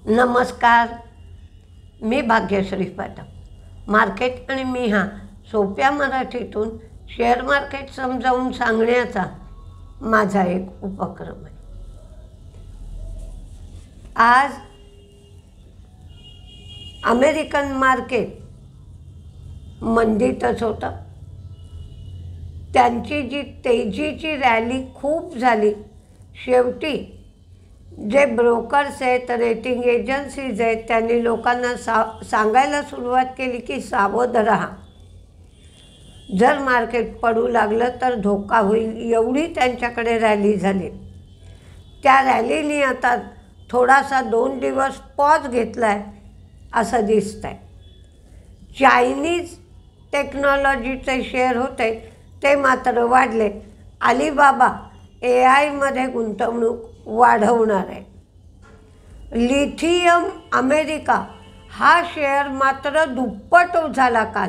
नमस्कार, मी भाग्यश्री पाठक. मार्केट आणि मी हा सोप्या मराठीतून शेअर मार्केट समजावून सांगण्याचा माझा एक उपक्रम आहे. आज अमेरिकन मार्केट मंदीतच होतं. त्यांची जी तेजीची रॅली खूप झाली, शेवटी जे ब्रोकर्स आहेत, रेटिंग एजन्सीज आहेत, त्यांनी लोकांना सांगायला सुरुवात केली की सावध राहा, जर मार्केट पडू लागलं तर धोका होईल, एवढी त्यांच्याकडे रॅली झाली. त्या रॅलीने आता थोडासा 2 दिवस पॉज घेतला आहे असं दिसतं आहे. चायनीज टेक्नॉलॉजीचे शेअर होते ते मात्र वाढले. अलिबाबा AI मध्ये गुंतवणूक वाढवणार आहे. लिथियम अमेरिका हा शेअर मात्र दुप्पट झाला काल,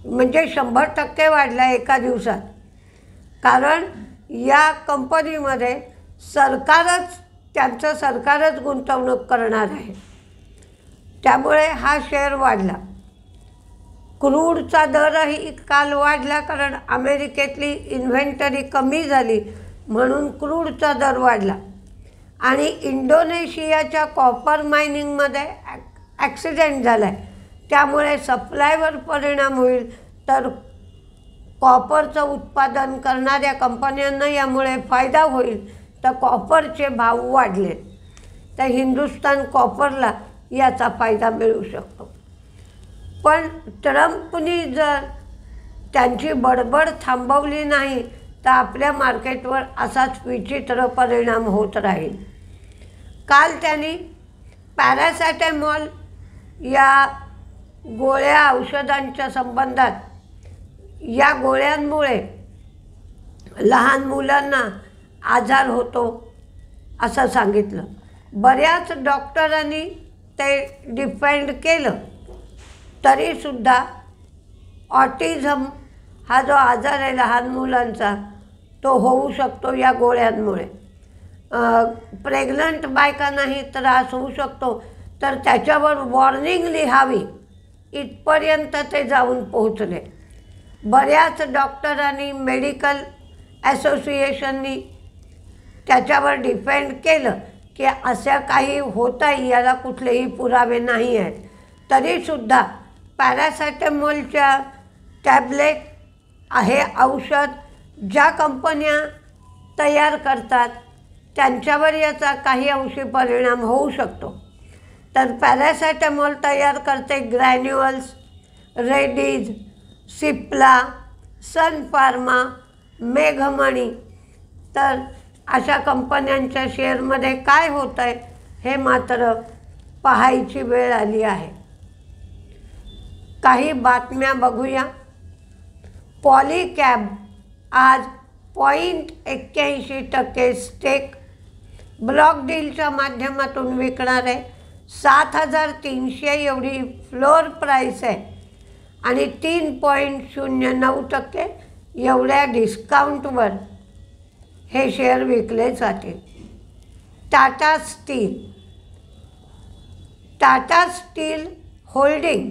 म्हणजे 100% वाढला एका दिवसात. कारण या कंपनीमध्ये त्यांचं सरकारच गुंतवणूक करणार आहे, त्यामुळे हा शेअर वाढला. क्रूडचा दरही काल वाढला, कारण अमेरिकेतली इन्व्हेंटरी कमी झाली म्हणून क्रूडचा दर वाढला. आणि इंडोनेशियाच्या कॉपर मायनिंगमध्ये ॲक्सिडेंट झाला आहे, त्यामुळे सप्लायवर परिणाम होईल, तर कॉपरचं उत्पादन करणाऱ्या कंपन्यांना यामुळे फायदा होईल, तर कॉपरचे भाव वाढले, तर हिंदुस्तान कॉपरला याचा फायदा मिळू शकतो. पण ट्रम्पनी जर त्यांची बडबड थांबवली नाही तर आपल्या मार्केटवर असाच विचित्र परिणाम होत राहील. काल त्यांनी पॅरासेटामॉल या गोळ्या औषधांच्या संबंधात, या गोळ्यांमुळे लहान मुलांना आजार होतो असं सांगितलं. बऱ्याच डॉक्टरांनी ते डिफेंड केलं, तरीसुद्धा ऑटिझम हा जो आजार आहे लहान मुलांचा, तो होऊ शकतो या गोळ्यांमुळे. प्रेग्नंट बायकांनाही त्रास होऊ शकतो, तर त्याच्यावर वॉर्निंग लिहावी इथपर्यंत ते जाऊन पोहोचले. बऱ्याच डॉक्टरांनी, मेडिकल असोसिएशननी त्याच्यावर डिफेंड केलं की असं काही होत आहे, याला कुठलेही पुरावे नाही आहेत. तरीसुद्धा पॅरासेटामॉलच्या टॅबलेट हे औषध ज्या कंपन्या तयार करतात त्यांच्यावर याचा काही अंशी परिणाम होऊ शकतो. तर पॅरासेटामॉल तयार करते ग्रॅन्युअल्स, रेडीज, सिप्ला, सन फार्मा, मेघमणी. तर अशा कंपन्यांच्या शेअरमध्ये काय होतं आहे हे मात्र पाहायची वेळ आली आहे. काही बातम्या बघूया. पॉलीकॅब आज 0.81% स्टेक ब्लॉक डीलच्या माध्यमातून विकणार आहे. 7,300 एवढी फ्लोअर प्राईस आहे आणि 3.09% एवढ्या डिस्काउंटवर हे शेअर विकले जातील. टाटा स्टील होल्डिंग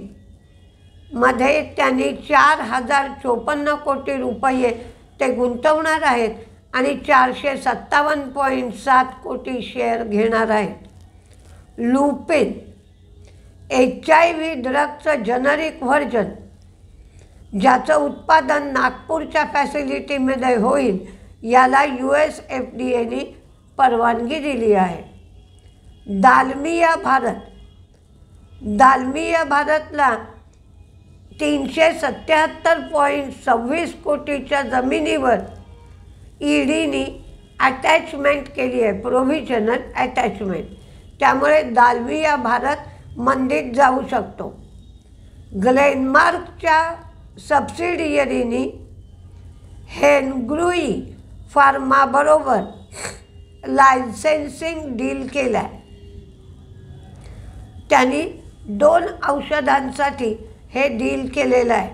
मध्ये त्यांनी 4,054 कोटी रुपये ते गुंतवणार आहेत आणि 457.7 कोटी शेअर घेणार आहेत. लुपिन HIV ड्रगचं जेनरिक व्हर्जन, ज्याचं उत्पादन नागपूरच्या फॅसिलिटीमध्ये होईल, याला US FDAने परवानगी दिली आहे. दालमिया भारतला 377.26 कोटीच्या जमिनीवर EDने अटॅचमेंट केली आहे, प्रोव्हिजनल अटॅचमेंट. त्यामुळे दालमिया भारत मंदीत जाऊ शकतो. ग्लेनमार्कच्या सबसिडियरीनी हेनग्रुई फार्माबरोबर लायसेन्सिंग डील केलं आहे. त्यांनी 2 औषधांसाठी हे डील केलेलं आहे.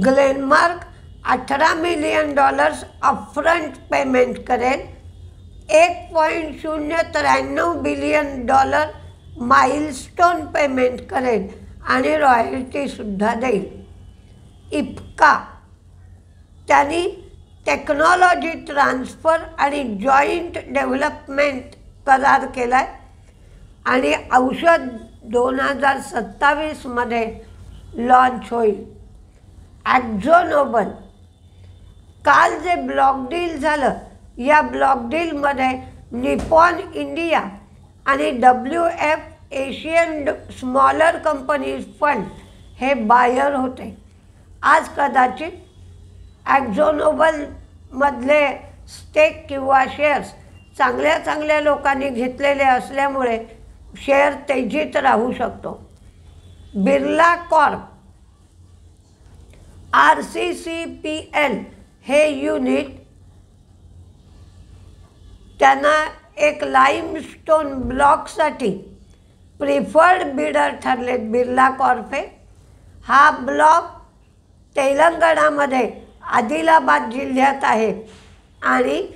ग्लेनमार्क $18 मिलियन अपफ्रंट पेमेंट करेल. $1.093 बिलियन माइलस्टोन पेमेंट करेल आणि रॉयल्टीसुद्धा देईल. इप्का त्यांनी टेक्नॉलॉजी ट्रान्सफर आणि जॉईंट डेव्हलपमेंट करार केला आहे आणि औषध 2027मध्ये लॉन्च होईल. ॲक्झोनोबल काल जे ब्लॉक डील झालं, या ब्लॉक डीलमध्ये निपॉन इंडिया आणि WF Asian smaller companies fund हे बायर होते. आज कदाचित ॲक्झोनोबलमधले स्टेक किंवा शेअर्स चांगल्या लोकांनी घेतलेले असल्यामुळे शेअर तेजीत राहू शकतो. बिर्ला कॉर्प RCCPL हे युनिट त्यांना एक limestone ब्लॉकसाठी preferred bidder ठरलेत. Birla Corp हा ब्लॉक तेलंगणामध्ये आदिलाबाद जिल्ह्यात आहे आणि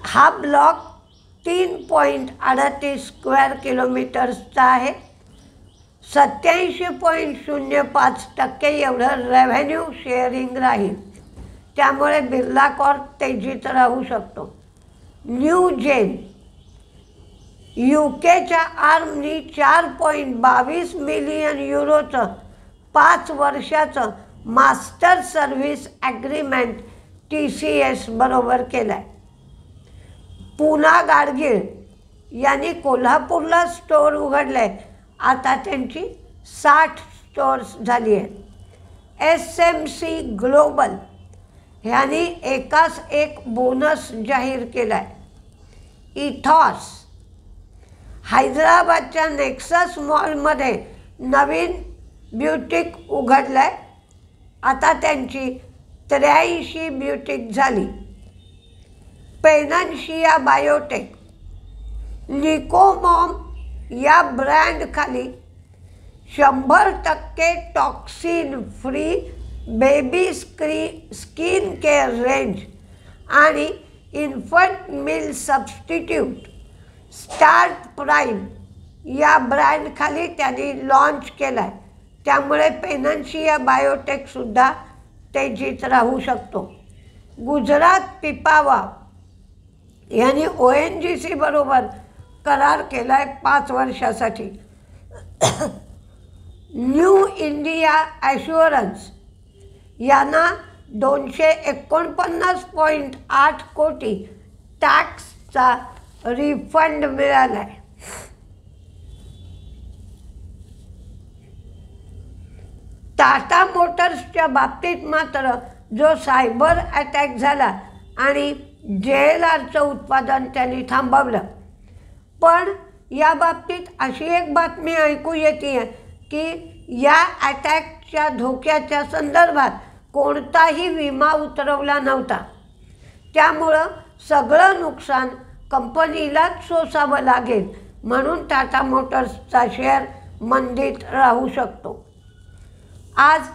हा ब्लॉक 3.38 स्क्वेअर किलोमीटर्सचा आहे. 87.05% एवढं रेव्हेन्यू शेअरिंग राहील. त्यामुळे बिर्ला कॉर्प तेजीत राहू शकतो. न्यू जेन UKच्या आर्मनी 4.22 मिलियन युरोचं 5 वर्षाचं मास्टर सर्व्हिस ॲग्रीमेंट TCS बरोबर केलं आहे. पुना गाडगीळ यांनी कोल्हापूरला स्टोअर उघडलं आहे. आता त्यांची 60 स्टोअर्स झाली आहेत. SMC ग्लोबल ह्यांनी एकास एक बोनस जाहीर केला आहे. इथॉस हैदराबादच्या नेक्सस मॉलमध्ये नवीन ब्युटिक उघडलं आहे. आता त्यांची 83 ब्युटिक झाली. पेनन्शिया बायोटेक निकोमॉम या ब्रँडखाली 100% toxin free baby skin care range आणि infant milk substitute start prime या ब्रँडखाली त्यांनी लॉन्च केला आहे. त्यामुळे पेनन्शिया बायोटेकसुद्धा तेजीत राहू शकतो. गुजरात पिपावाव यांनी ONGC बरोबर करार केला आहे 5 वर्षासाठी. न्यू इंडिया ॲश्युरन्स यांना 249.8 कोटी टॅक्सचा रिफंड मिळाला आहे. टाटा मोटर्सच्या बाबतीत मात्र जो सायबर अटॅक झाला आणि JLRचं उत्पादन त्यांनी थांबवलं, पण या बाबतीत अशी एक बातमी ऐकू येते की या अटॅकच्या धोक्याच्या संदर्भात कोणताही विमा उतरवला नव्हता. त्यामुळं सगळं नुकसान कंपनीलाच सोसावं लागेल. म्हणून टाटा मोटर्सचा शेअर मंदीत राहू शकतो. आज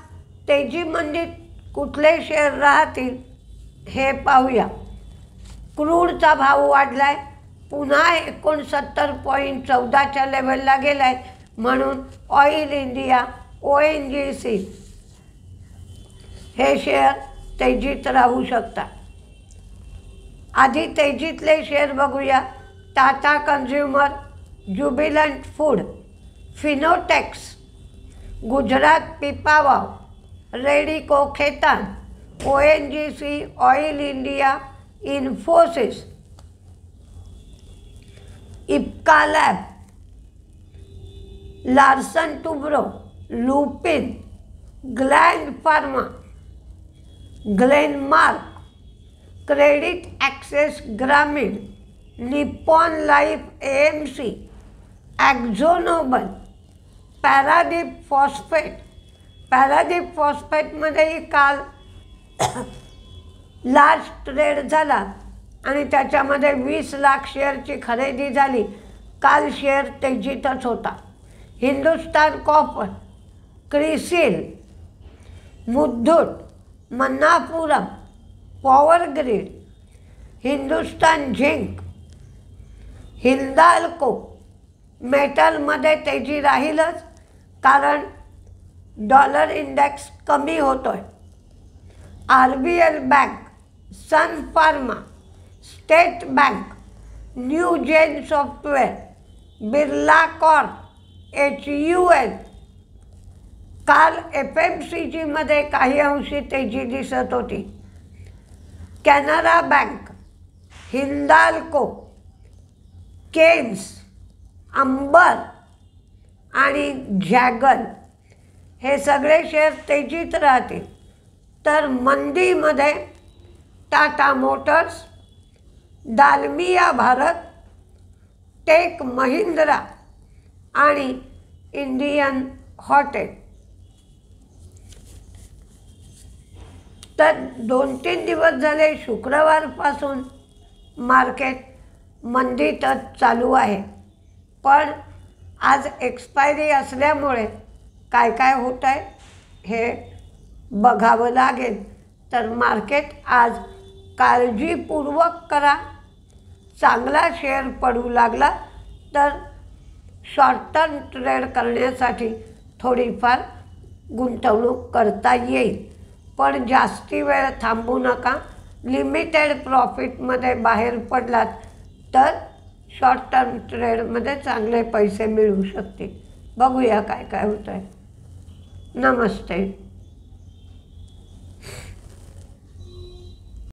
तेजी मंदीत कुठले शेअर राहतील हे पाहूया. क्रूडचा भाव वाढला आहे, पुन्हा 69.14च्या लेवलला गेला आहे. म्हणून ऑइल इंडिया ONGC हे शेअर तेजीत राहू शकतात. आधी तेजीतले शेअर बघूया. Tata consumer, Jubilant food, Fineotex, Gujarat Pipavav, Radico Khaitan, ONGC, oil India, Infosys, Ipca lab, Larsen Toubro, Lupin, Gland pharma, Glenmark, credit access Grameen, Nippon life AMC, AkzoNobel, Paradeep phosphate. Paradeep फॉस्फेटमध्येही काल लार्ज ट्रेड झाला आणि त्याच्यामध्ये 20 लाख शेअरची खरेदी झाली. काल शेअर तेजीतच होता. Hindustan Copper, CRISIL, Muthoot, Manappuram, Power Grid, Hindustan Zinc, Hindalco मेटलमध्ये तेजी राहीलच, कारण डॉलर इंडेक्स कमी होतोय. RBL bank, Sun Pharma, State Bank, Newgen Software, Birla Corp, HUL. काल FMCGमध्ये काही अंशी तेजी दिसत होती. कॅनरा बँक, हिंदाल्को, केन्स, अंबर आणि झॅगन हे सगळे शेअर तेजीत राहतील. तर मंदीमध्ये टाटा मोटर्स, दालमिया भारत, टेक महिंद्रा आणि इंडियन हॉटेल. तर 2-3 दिवस झाले शुक्रवारपासून मार्केट मंदीतच चालू आहे. पण आज एक्सपायरी असल्यामुळे काय काय होत आहे हे बघावं लागेल. तर मार्केट आज काळजीपूर्वक करा. चांगला शेअर पडू लागला तर शॉर्ट टर्म ट्रेड करण्यासाठी थोडीफार गुंतवणूक करता येईल. पण जास्ती वेळ थांबू नका. लिमिटेड प्रॉफिटमध्ये बाहेर पडलात तर शॉर्ट टर्म ट्रेडमध्ये चांगले पैसे मिळू शकतील. बघूया काय काय होतं आहे. नमस्ते.